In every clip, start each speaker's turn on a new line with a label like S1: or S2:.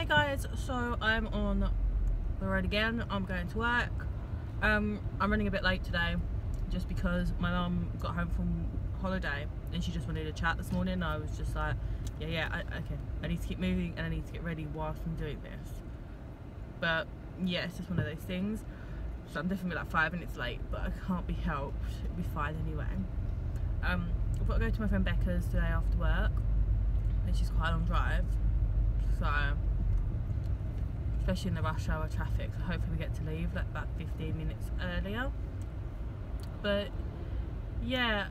S1: Hey guys, so I'm on the road again. I'm going to work. I'm running a bit late today just because my mum got home from holiday and she just wanted to chat this morning. I was just like, okay, I need to keep moving and I need to get ready whilst I'm doing this. But yeah, it's just one of those things. So I'm definitely like 5 minutes late, but I can't be helped. It'll be fine anyway. I've got to go to my friend Becca's today after work, which is quite a long drive. So, especially in the rush hour traffic, so hopefully we get to leave like about 15 minutes earlier. But yeah,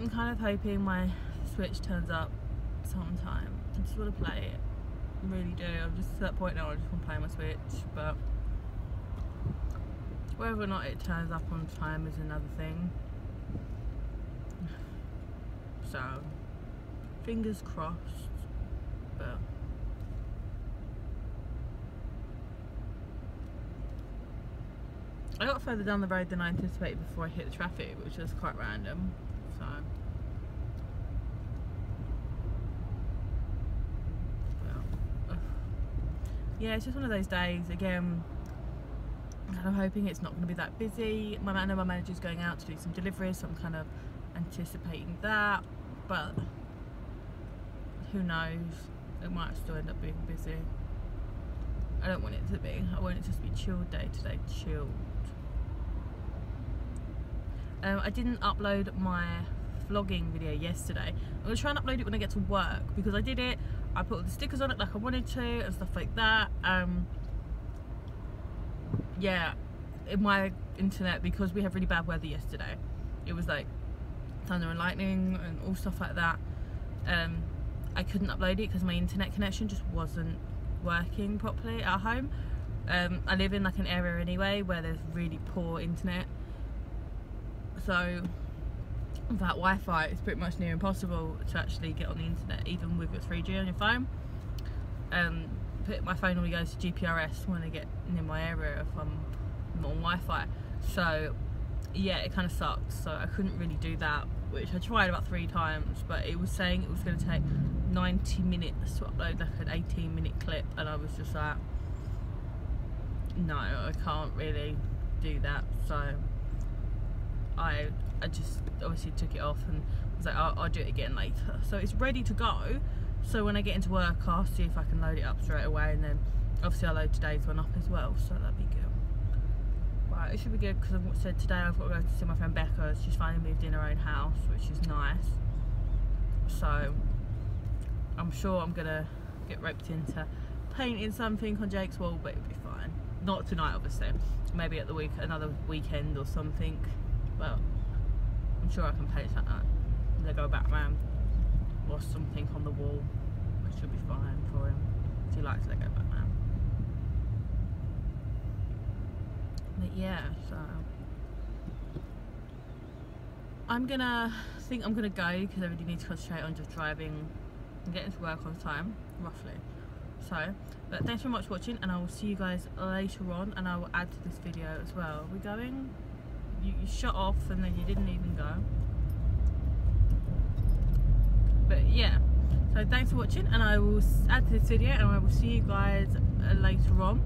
S1: I'm kind of hoping my Switch turns up sometime. I just want to play it, I really do. I'm just to that point now, I just want to play my Switch, but whether or not it turns up on time is another thing. So, fingers crossed, but I got further down the road than I anticipated before I hit the traffic, which was quite random. So, well, yeah, it's just one of those days. Again, I'm hoping it's not going to be that busy. I know my manager's going out to do some deliveries, so I'm kind of anticipating that. But who knows? It might still end up being busy. I don't want it to be. I want it to just be chilled day today. Chilled. I didn't upload my vlogging video yesterday. I'm going to try and upload it when I get to work because I did it. I put all the stickers on it like I wanted to and stuff like that. Yeah, in my internet, because we had really bad weather yesterday, it was like thunder and lightning and all stuff like that. I couldn't upload it because my internet connection just wasn't working properly at home. I live in like an area anyway where there's really poor internet, so without Wi-Fi it's pretty much near impossible to actually get on the internet, even with your 3G on your phone. My phone only goes to GPRS when I get near my area if I'm not on Wi-Fi. So yeah, it kind of sucks. So I couldn't really do that, which I tried about 3 times, but it was saying it was going to take 90 minutes to upload like an 18-minute clip, and I was just like, no, I can't really do that. So I just obviously took it off and was like, I'll do it again later. So it's ready to go. So when I get into work, I'll see if I can load it up straight away, and then obviously I'll load today's one up as well, so that'll be good. Right, it should be good because I've said today I've got to go to see my friend Becca. She's finally moved in her own house, which is nice. So I'm sure I'm gonna get roped into painting something on Jake's wall, but it'll be fine. Not tonight, obviously. Maybe at the another weekend or something. But I'm sure I can paint something like Lego Batman or something on the wall, which should be fine for him. He likes Lego Batman. But yeah, so I'm gonna go because I really need to concentrate on just driving and getting to work on time, roughly. So, but thanks very much for watching, and I will see you guys later on, and I will add to this video as well. We're going. You shut off and then you didn't even go. But yeah, so thanks for watching, and I will add to this video and I will see you guys later on.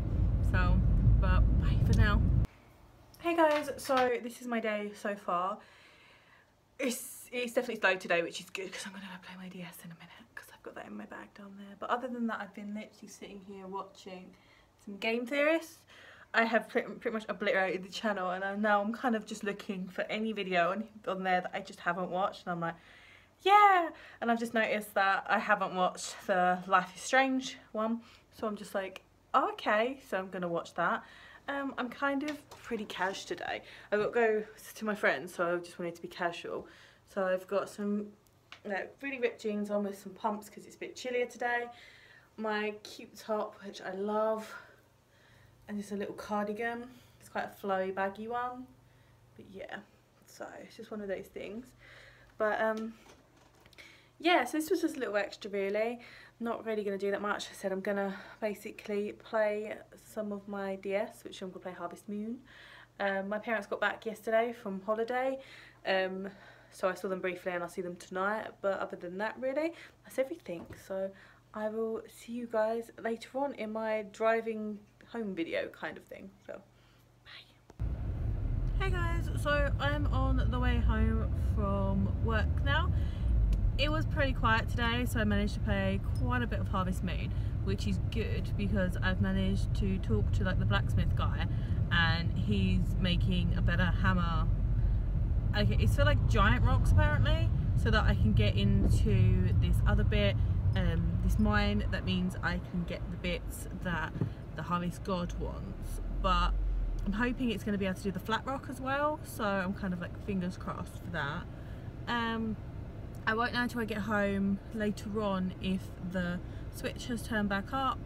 S1: So, but bye for now. Hey guys, so this is my day so far. It's definitely slow today, which is good because I'm going to play my DS in a minute because I've got that in my bag down there. But other than that, I've been literally sitting here watching some Game Theorists. I have pretty much obliterated the channel, and now I'm kind of just looking for any video on there that I just haven't watched, and I'm like, yeah. And I've just noticed that I haven't watched the Life is Strange one, so I'm just like, oh, okay, so I'm gonna watch that. I'm kind of pretty cash today. I've got to go to my friends, so I just wanted to be casual. So I've got some really ripped jeans on with some pumps because it's a bit chillier today. My cute top, which I love. And it's a little cardigan. It's quite a flowy, baggy one. But yeah, so it's just one of those things. But yeah, so this was just a little extra really. Not really going to do that much. I said I'm going to basically play some of my DS, which I'm going to play Harvest Moon. My parents got back yesterday from holiday. So I saw them briefly and I'll see them tonight. But other than that really, that's everything. So I will see you guys later on in my driving home video kind of thing. So bye. Hey guys, so I'm on the way home from work now. It was pretty quiet today, so I managed to play quite a bit of Harvest Moon, which is good because I've managed to talk to like the blacksmith guy, and he's making a better hammer. Okay, it's for like giant rocks apparently, so that I can get into this other bit, this mine. That means I can get the bits that the Harvest God wants, but I'm hoping it's going to be able to do the flat rock as well, so I'm kind of like fingers crossed for that. I won't know until I get home later on if the switch has turned back up.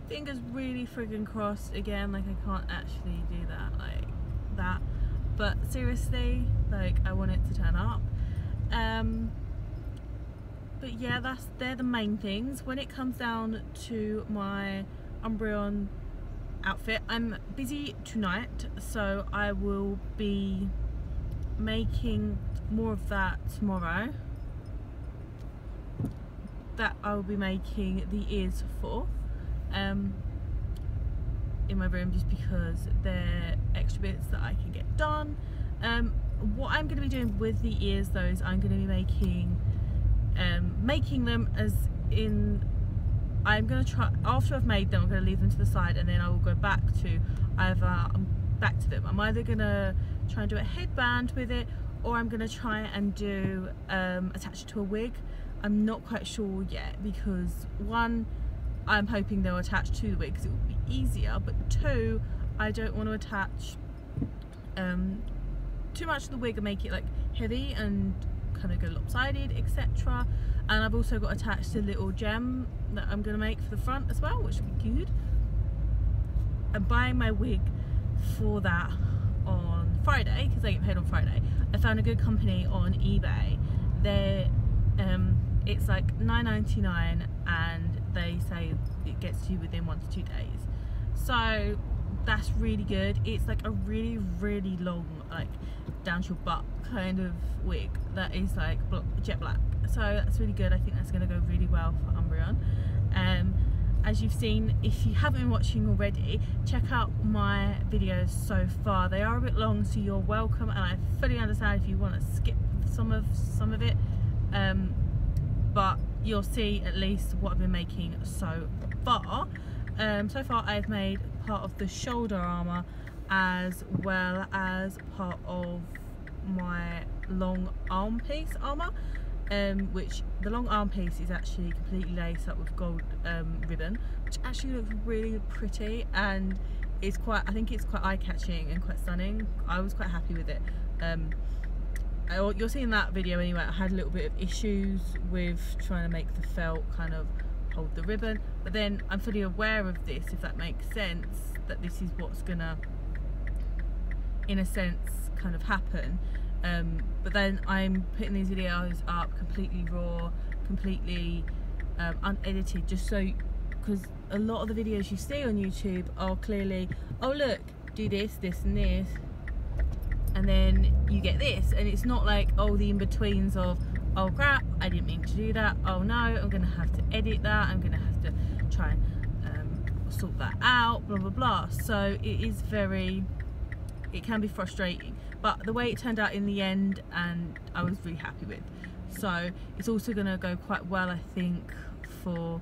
S1: Fingers really friggin' crossed again, like I can't actually do that like that, but seriously, like I want it to turn up. But yeah, they're the main things. When it comes down to my Umbreon outfit, I'm busy tonight, so I will be making more of that tomorrow. That I will be making the ears for in my room, just because they're extra bits that I can get done. What I'm going to be doing with the ears though is I'm going to be making them as in, I'm going to try, after I've made them I'm going to leave them to the side, and then I will go back to back to them. I'm either going to try and do a headband with it, or I'm going to try and do attach it to a wig. I'm not quite sure yet, because one, I'm hoping they'll attach to the wig because it will be easier, but two, I don't want to attach too much of the wig and make it like heavy and kind of go lopsided, etc. And I've also got attached a little gem that I'm going to make for the front as well, which will be good. I'm buying my wig for that on Friday because they get paid on Friday. I found a good company on eBay. They're it's like $9.99, and they say it gets to you within 1 to 2 days, so that's really good. It's like a really long, like down to your butt kind of wig that is like jet black, so that's really good. I think that's going to go really well for Umbreon. As you've seen, if you haven't been watching already, check out my videos so far. They are a bit long, so you're welcome, and I fully understand if you want to skip some of it, but you'll see at least what I've been making so far. So far I've made part of the shoulder armour as well as part of my long arm piece armour, which the long arm piece is actually completely laced up with gold ribbon, which actually looks really pretty, and it's quite, I think it's quite eye-catching and quite stunning. I was quite happy with it. You'll see in that video anyway, I had a little bit of issues with trying to make the felt kind of hold the ribbon, but then I'm fully aware of this, if that makes sense, that this is what's gonna, in a sense, kind of happen. But then I'm putting these videos up completely raw, completely unedited, just so, because a lot of the videos you see on YouTube are clearly, oh look, do this, this and this, and then you get this, and it's not like, oh, the in-betweens of, oh crap, I didn't mean to do that, oh no, I'm gonna have to edit that, I'm gonna have to try and sort that out, blah blah blah. So it is very, it can be frustrating, but the way it turned out in the end, and I was really happy with. So it's also gonna go quite well, I think, for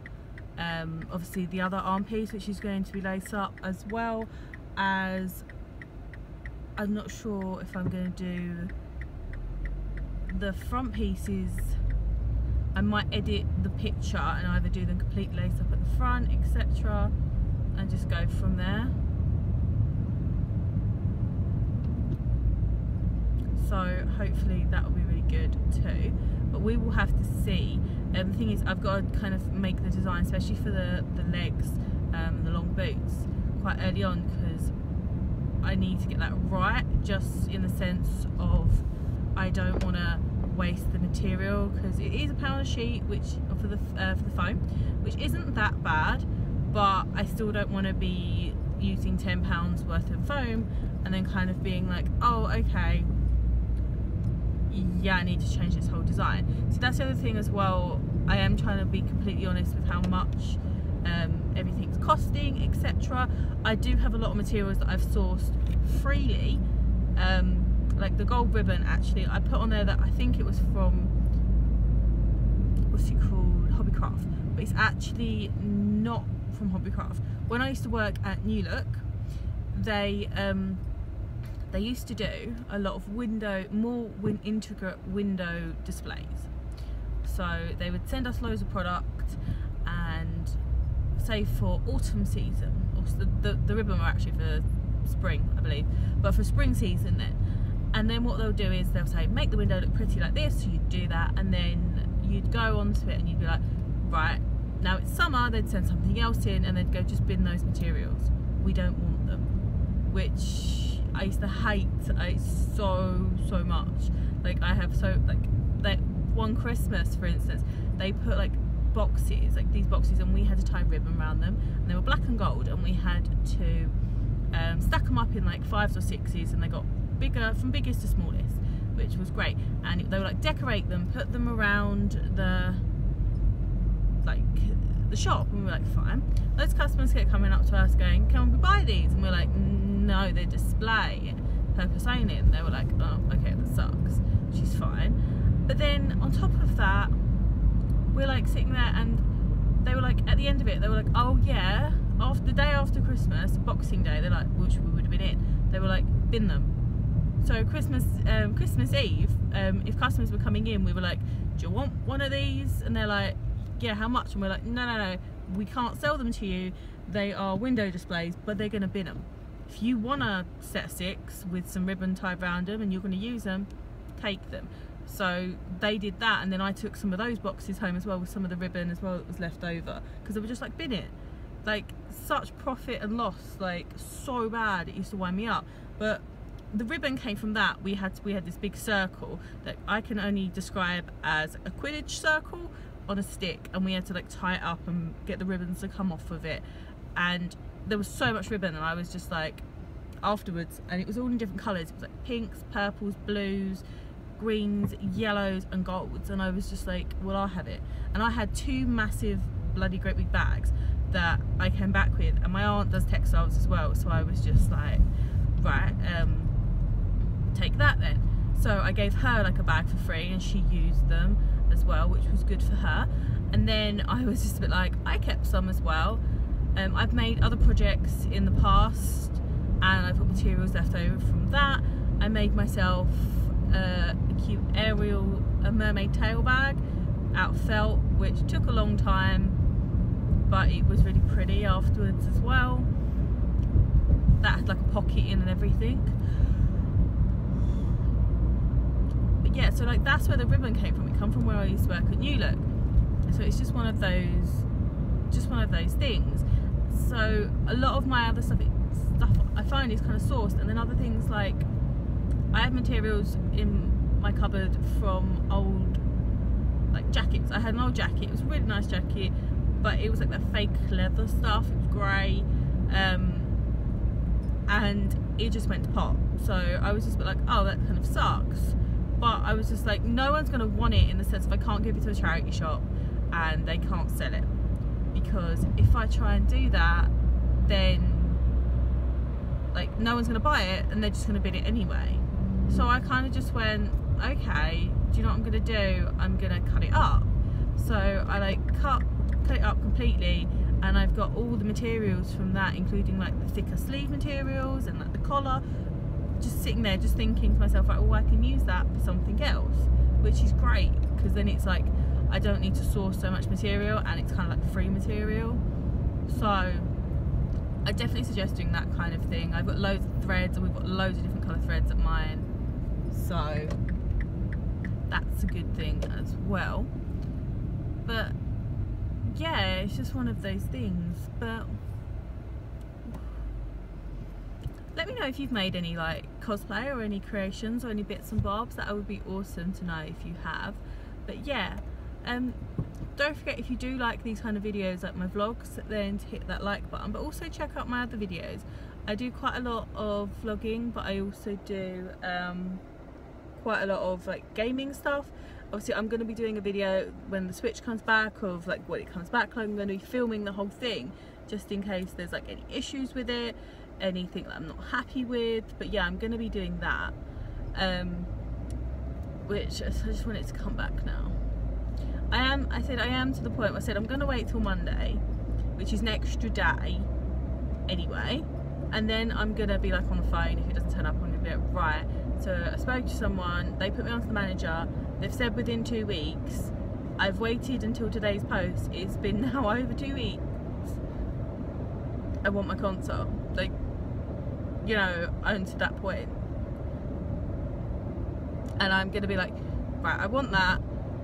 S1: obviously the other arm piece, which is going to be lace up, as well as, I'm not sure if I'm going to do the front pieces. I might edit the picture and either do them complete lace up at the front, etc., and just go from there. So hopefully that will be really good too, but we will have to see. The thing is, I've got to kind of make the design, especially for the legs, the long boots, quite early on, because I need to get that right, just in the sense of I don't want to waste the material, because it is £1 a sheet, which for the foam, which isn't that bad, but I still don't want to be using £10 worth of foam and then kind of being like, oh okay, yeah, I need to change this whole design. So that's the other thing as well I am trying to be completely honest with how much everything's costing, etc. I do have a lot of materials that I've sourced freely, like the gold ribbon. Actually, I put on there that I think it was from, what's it called, Hobbycraft, but it's actually not from Hobbycraft. When I used to work at New Look, they used to do a lot of intricate window displays. So they would send us loads of product, and say for autumn season, or the ribbon were actually for spring, I believe, but for spring season then. And then what they'll do is they'll say, make the window look pretty like this, so you'd do that, and then you'd go onto it and you'd be like, right, now it's summer, they'd send something else in and they'd go, just bin those materials, we don't want them. Which I used to hate so much. Like, I have like one Christmas, for instance, they put like boxes, like these boxes, and we had to tie ribbon around them, and they were black and gold, and we had to stack them up in like 5s or 6s, and they got bigger, from biggest to smallest, which was great. And they would like decorate them, put them around the shop, and we were like, fine. Those customers kept coming up to us going, can we buy these? And we're like, no, they're display purpose only. And they were like, oh, okay, that sucks, which is fine. But then on top of that, we're like sitting there, and they were like, at the end of it, they were like, oh yeah, after the day after Christmas, Boxing Day, they're like, which we would have been in, they were like, bin them. So Christmas Eve, if customers were coming in, we were like, do you want one of these? And they're like, yeah, how much? And we're like, no, we can't sell them to you, they are window displays, but they're going to bin them. If you want a set of 6 with some ribbon tied around them and you're going to use them, take them. So they did that, and then I took some of those boxes home as well, with some of the ribbon as well that was left over, because they were just like, bin it. Like, such profit and loss, like so bad, it used to wind me up. But the ribbon came from that. We had this big circle that I can only describe as a Quidditch circle on a stick, and we had to like tie it up and get the ribbons to come off of it. And there was so much ribbon, and I was just like, afterwards, and it was all in different colours, it was like pinks, purples, blues, greens, yellows and golds, and I was just like, well, I'll have it. And I had 2 massive bloody great big bags that I came back with, and my aunt does textiles as well, so I was just like, right, take that then. So I gave her like a bag for free, and she used them as well, which was good for her. And then I was just a bit like, I kept some as well. I've made other projects in the past, and I've got materials left over from that. I made myself a cute Ariel, a mermaid tail bag out of felt, which took a long time, but it was really pretty afterwards as well. That had like a pocket in and everything. But yeah, so like that's where the ribbon came from. It came from where I used to work at New Look. So it's just one of those things. So a lot of my other stuff I find is kind of sourced, and then other things like I have materials in my cupboard from old like jackets. I had an old jacket, it was a really nice jacket, but it was like that fake leather stuff, it was grey, and it just went to pot. So I was just a bit like, oh, that kind of sucks. But I was just like, no one's going to want it, in the sense of I can't give it to a charity shop and they can't sell it, because if I try and do that, then like no one's going to buy it and they're just going to bid it anyway. So I kind of just went, okay, do you know what I'm going to do? I'm going to cut it up. So I like cut it up completely, and I've got all the materials from that, including like the thicker sleeve materials and like the collar, just sitting there just thinking to myself, like, oh, I can use that for something else, which is great, because then it's like I don't need to source so much material, and it's kind of like free material. So I definitely suggest doing that kind of thing. I've got loads of threads, and we've got loads of different colour threads at mine, so that's a good thing as well. But yeah, it's just one of those things. But let me know if you've made any like cosplay or any creations or any bits and bobs. That would be awesome to know if you have. But yeah, don't forget, if you do like these kind of videos, like my vlogs, then to hit that like button, but also check out my other videos. I do quite a lot of vlogging, but I also do quite a lot of like gaming stuff, obviously I'm going to be doing a video when the Switch comes back of like what it comes back like. I'm going to be filming the whole thing just in case there's like any issues with it, anything that I'm not happy with. But yeah, I'm going to be doing that, which I just want it to come back now. I said I am to the point where I said I'm going to wait till Monday, which is an extra day anyway, and then I'm going to be like on the phone. If it doesn't turn up, I'm going to be like, right, so I spoke to someone, they put me on to the manager, they've said within 2 weeks. I've waited until today's post, it's been now over 2 weeks. I want my console, like, you know, I'm to that point. And I'm going to be like, right, I want that.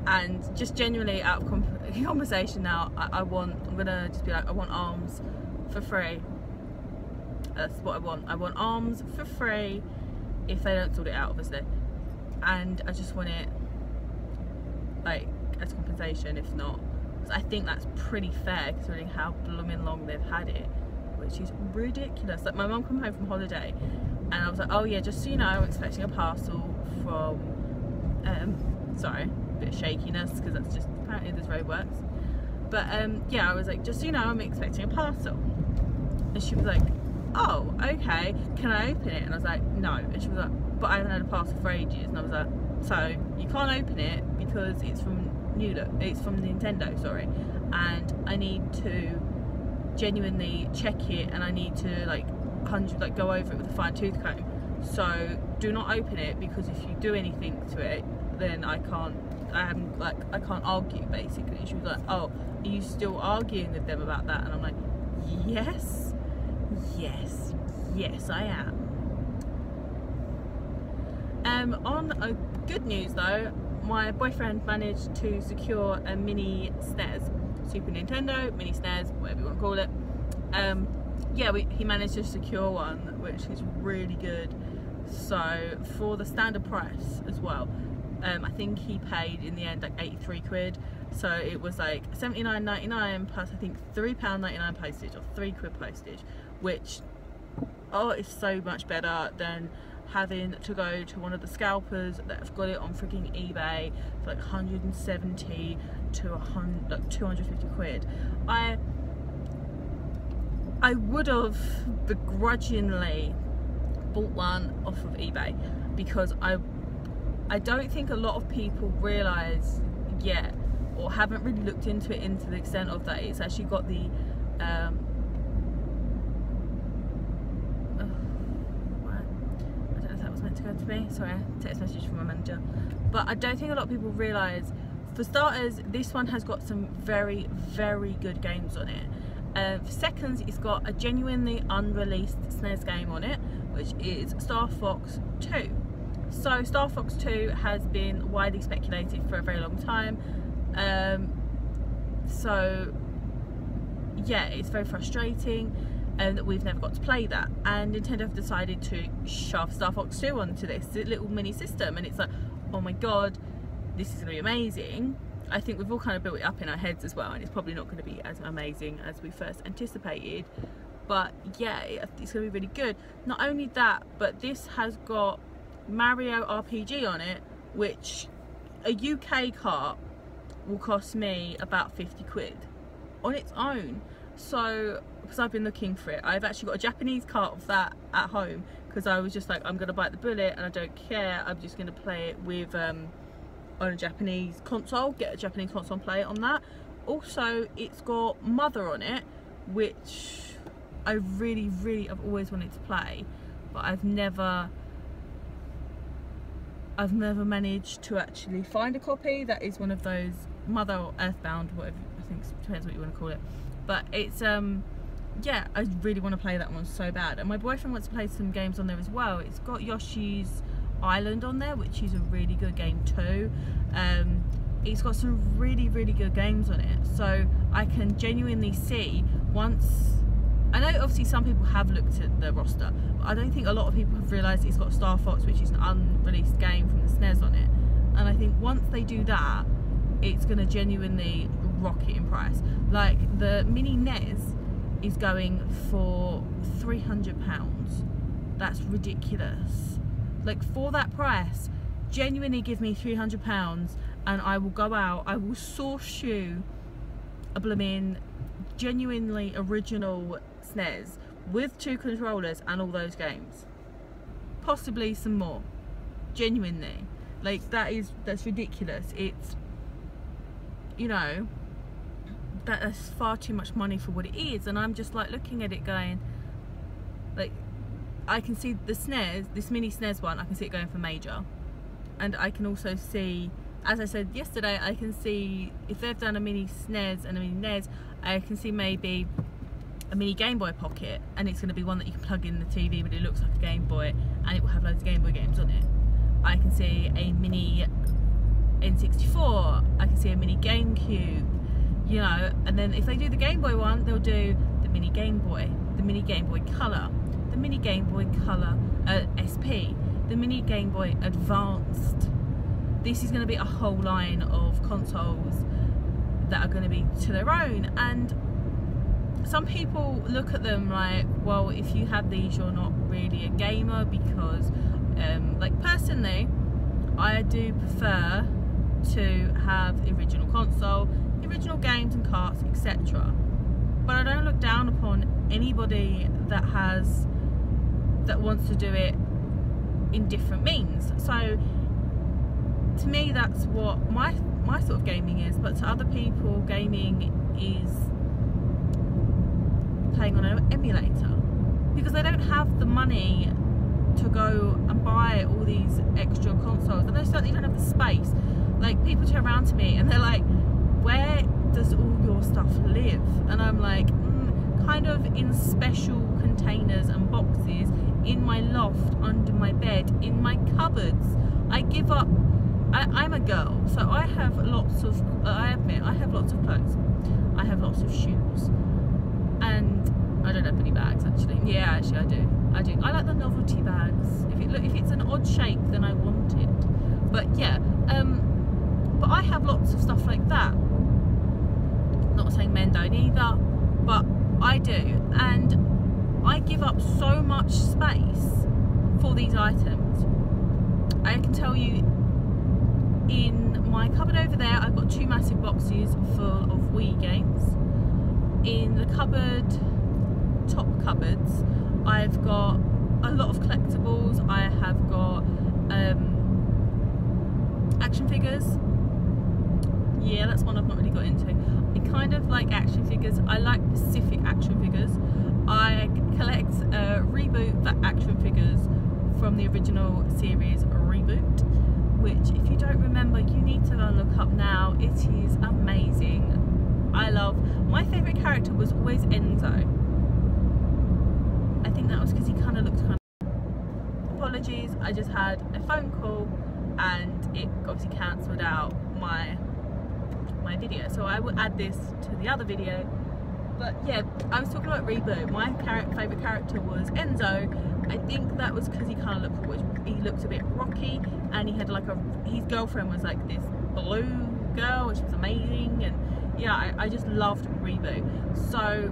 S1: And just genuinely out of conversation now, I'm gonna just be like, I want ARMS for free. That's what I want. I want ARMS for free if they don't sort it out, obviously. And I just want it like as compensation, if not. Because I think that's pretty fair considering how blooming long they've had it, which is ridiculous. Like, my mum came home from holiday and I was like, oh yeah, just so you know, I'm expecting a parcel from, sorry, bit of shakiness because that's just apparently this roadworks, but yeah, I was like, just so you know, I'm expecting a parcel. And she was like, oh okay, can I open it? And I was like, no. And she was like, but I haven't had a parcel for ages. And I was like, so you can't open it because it's from Nintendo, sorry, and I need to genuinely check it and I need to like go over it with a fine tooth comb. So do not open it, because if you do anything to it, then I can't argue, basically. She was like, oh, are you still arguing with them about that? And I'm like, yes I am. On a good news though, my boyfriend managed to secure a mini SNES, Super Nintendo, mini SNES, whatever you want to call it. Yeah, he managed to secure one, which is really good. So for the standard price as well, I think he paid in the end like 83 quid. So it was like £79.99 plus I think £3.99 postage, or £3 postage, which, oh, it's so much better than having to go to one of the scalpers that have got it on freaking eBay for like 170 to 250 quid. I would have begrudgingly bought one off of eBay, because I don't think a lot of people realise yet, or haven't really looked into it into the extent of that it's actually got the I don't know if that was meant to go to me, sorry, text message from my manager. But I don't think a lot of people realise, for starters, this one has got some very, very good games on it. For seconds, it's got a genuinely unreleased SNES game on it, which is Star Fox 2. So Star Fox 2 has been widely speculated for a very long time. So yeah, it's very frustrating that we've never got to play that, and Nintendo have decided to shove Star Fox 2 onto this little mini system, and it's like, oh my god, this is going to be amazing. I think we've all kind of built it up in our heads as well, and it's probably not going to be as amazing as we first anticipated, but yeah, it's going to be really good. Not only that, but this has got Mario RPG on it, which a UK cart will cost me about 50 quid on its own. So, because I've been looking for it, I've actually got a Japanese cart of that at home, because I was just like, I'm going to bite the bullet and I don't care, I'm just going to play it with on a Japanese console, get a Japanese console and play it on that. Also, it's got Mother on it, which I really, I've always wanted to play, but I've never managed to actually find a copy. That is one of those Mother or Earthbound, whatever, I think, depends what you want to call it. But it's yeah, I really want to play that one so bad. And my boyfriend wants to play some games on there as well. It's got Yoshi's Island on there, which is a really good game too. It's got some really good games on it, so I can genuinely see, once, I know obviously some people have looked at the roster, but I don't think a lot of people have realised it's got Star Fox, which is an unreleased game from the SNES on it. And I think once they do that, it's going to genuinely rocket in price. Like, the mini NES is going for £300. That's ridiculous. Like, for that price, genuinely give me £300 and I will go out, I will source you a blooming genuinely original SNES with 2 controllers and all those games, possibly some more, genuinely. Like, that's ridiculous. It's, you know, that's far too much money for what it is. And I'm just like looking at it going, like, I can see the SNES, this mini SNES one, I can see it going for major. And I can also see, as I said yesterday, I can see if they've done a mini SNES and a mini NES, I can see maybe a mini Game Boy Pocket, and it's going to be one that you can plug in the TV, but it looks like a Game Boy and it will have loads of Game Boy games on it. I can see a mini N64, I can see a mini GameCube, you know, and then if they do the Game Boy one, they'll do the mini Game Boy, the mini Game Boy Color, the mini Game Boy Color SP, the mini Game Boy Advanced. This is going to be a whole line of consoles that are going to be to their own, and some people look at them like, well, if you have these, you're not really a gamer, because like, personally, I do prefer to have the original console, the original games and carts, etc. But I don't look down upon anybody that wants to do it in different means. So to me, that's what my sort of gaming is. But to other people, gaming is playing on an emulator, because they don't have the money to go and buy all these extra consoles, and they certainly don't have the space. Like, people turn around to me and they're like, where does all your stuff live? And I'm like, kind of in special containers and boxes in my loft, under my bed, in my cupboards. I give up. I'm a girl, so I have lots of, I admit, I have lots of clothes, I have lots of shoes, and I don't have any bags, actually. Yeah, actually I do. I like the novelty bags. If it's an odd shape, then I want it. But yeah, but I have lots of stuff like that. Not saying men don't either, but I do, and I give up so much space for these items. I can tell you, in my cupboard over there, I've got 2 massive boxes full of Wii games. In the cupboard, top cupboards, I've got a lot of collectibles. I have got action figures. Yeah, that's one I've not really got into. I kind of like action figures. I like specific action figures. I collect Reboot action figures from the original series Reboot, which, if you don't remember, you need to go and look up now. It is amazing. I love, my favourite character was always Enzo. I think that was because he kind of looked kind of... Apologies, I just had a phone call and it obviously cancelled out my video, so I will add this to the other video. But yeah, I was talking about Reboot. My favourite character was Enzo. I think that was because he kind of looked a bit rocky, and he had like his girlfriend was like this blue girl, which was amazing. And yeah, I just loved Reboot. So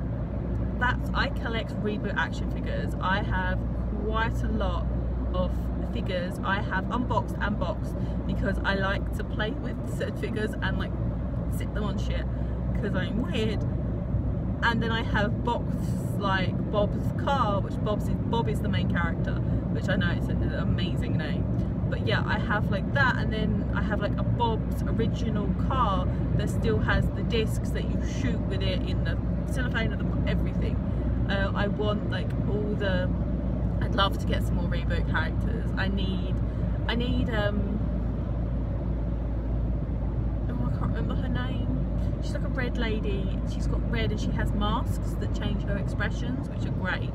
S1: I collect Reboot action figures. I have quite a lot of figures. I have unboxed and boxed, because I like to play with said figures and like sit them on shit, because I'm weird. And then I have boxed like Bob's car, which Bob is the main character, which I know it's an amazing name. But yeah, I have like that, and then I have like a Bob's original car that still has the discs that you shoot with it in the cellophane and everything. I want like all the... I'd love to get some more Reboot characters. I need oh, I can't remember her name. She's like a red lady. She's got red and she has masks that change her expressions, which are great.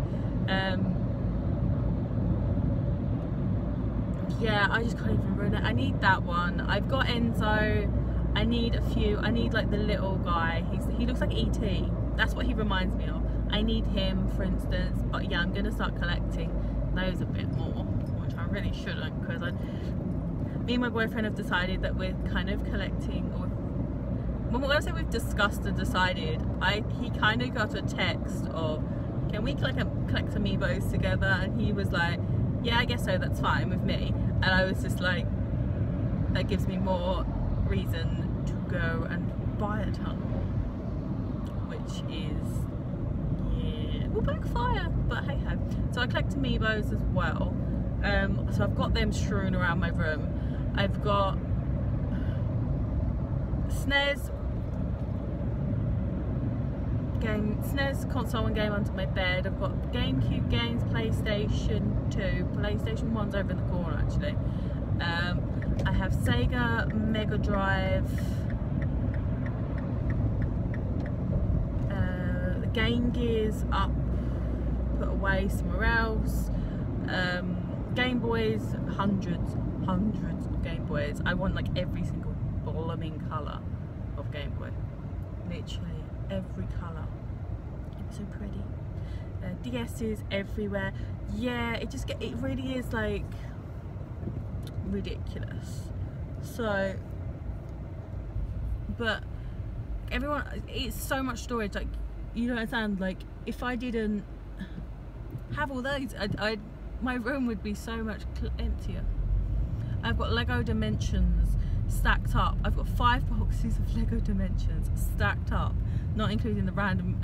S1: Yeah, I just can't even remember it. I need that one. I've got Enzo. I need a few. I need like the little guy. He looks like E.T. That's what he reminds me of. I need him, for instance. But yeah, I'm gonna start collecting those a bit more, which I really shouldn't, because me and my boyfriend have decided that we're kind of collecting, or when I say we've discussed and decided, he kind of got a text of, can we collect amiibos together? And he was like, yeah, I guess so, that's fine with me. And I was just like, that gives me more reason to go and buy a ton more, which is, yeah, will backfire, but hey ho. So I collect amiibos as well. So I've got them strewn around my room. I've got SNES console and game under my bed. I've got GameCube games, PlayStation 2, PlayStation 1's over in the corner actually. I have Sega Mega Drive, the Game Gear's up, put away somewhere else. Game Boys, hundreds of Game Boys. I want like every single blooming colour of Game Boy, literally every colour. It's so pretty. DS's everywhere. Yeah, it really is like ridiculous. So, but everyone, it's so much storage, like, you don't understand. Like, if I didn't have all those, my room would be so much emptier. I've got Lego Dimensions stacked up. I've got 5 boxes of Lego Dimensions stacked up, not including the random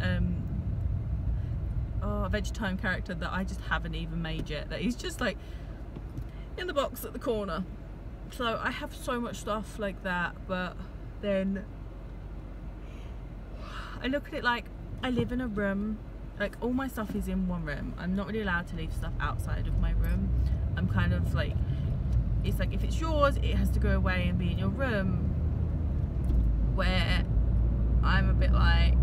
S1: Adventure Time character that I just haven't even made yet, that he's just like in the box at the corner. So I have so much stuff like that, but then I look at it like I live in a room, like all my stuff is in one room. I'm not really allowed to leave stuff outside of my room. I'm kind of like, it's like if it's yours, it has to go away and be in your room, where I'm a bit like,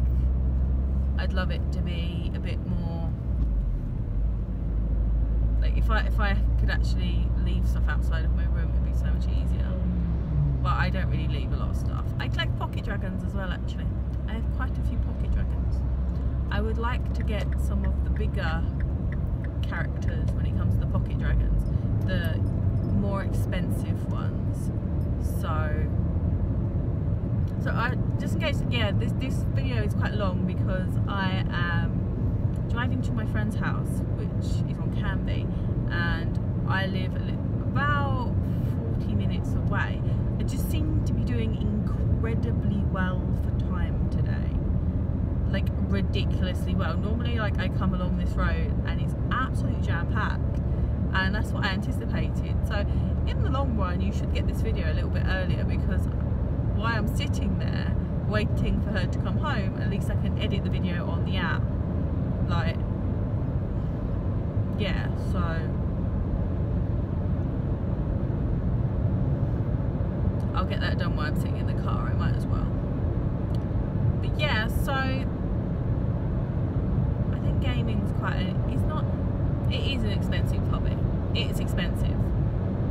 S1: I'd love it to be a bit more like, if I could actually leave stuff outside of my room, it'd be so much easier. But I don't really leave a lot of stuff. I collect pocket dragons as well actually. I have quite a few pocket dragons. I would like to get some of the bigger characters when it comes to the pocket dragons, the more expensive ones. So I, just in case, yeah, this video is quite long because I am driving to my friend's house, which is on Canby, and I live about 40 minutes away. I just seem to be doing incredibly well for time today, like ridiculously well. Normally, like, I come along this road and it's absolutely jam-packed, and that's what I anticipated. So in the long run, you should get this video a little bit earlier, because while I'm sitting there waiting for her to come home, at least I can edit the video on the app. Like, yeah, so I'll get that done while I'm sitting in the car. I might as well. But yeah, so I think gaming's quite it is an expensive hobby. It is expensive,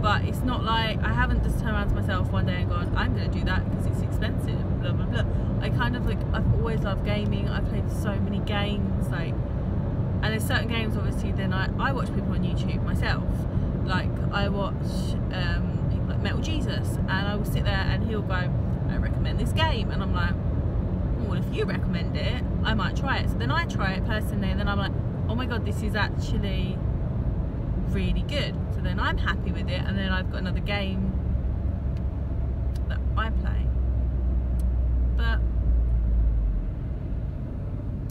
S1: but it's not like I haven't just turned around to myself one day and gone, I'm going to do that because it's expensive, blah blah blah. I kind of like, I've always loved gaming. I've played so many games, like, and there's certain games obviously then I watch people on YouTube myself. Like, I watch like Metal Jesus, and I will sit there and he'll go, I recommend this game, and I'm like, well, if you recommend it, I might try it. So then I try it personally, and then I'm like, oh my god, this is actually really good. So then I'm happy with it, and then I've got another game that I play. But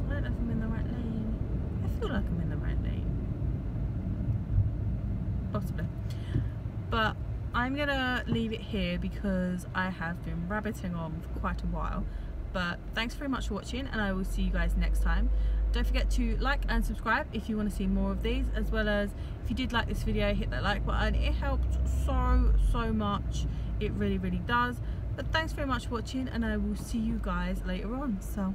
S1: I don't know if I'm in the right lane. I feel like I'm in the right lane, possibly, but I'm gonna leave it here because I have been rabbiting on for quite a while. But thanks very much for watching, and I will see you guys next time. Don't forget to like and subscribe if you want to see more of these, as well as if you did like this video, hit that like button. It helps so much. It really does. But thanks very much for watching, and I will see you guys later on. So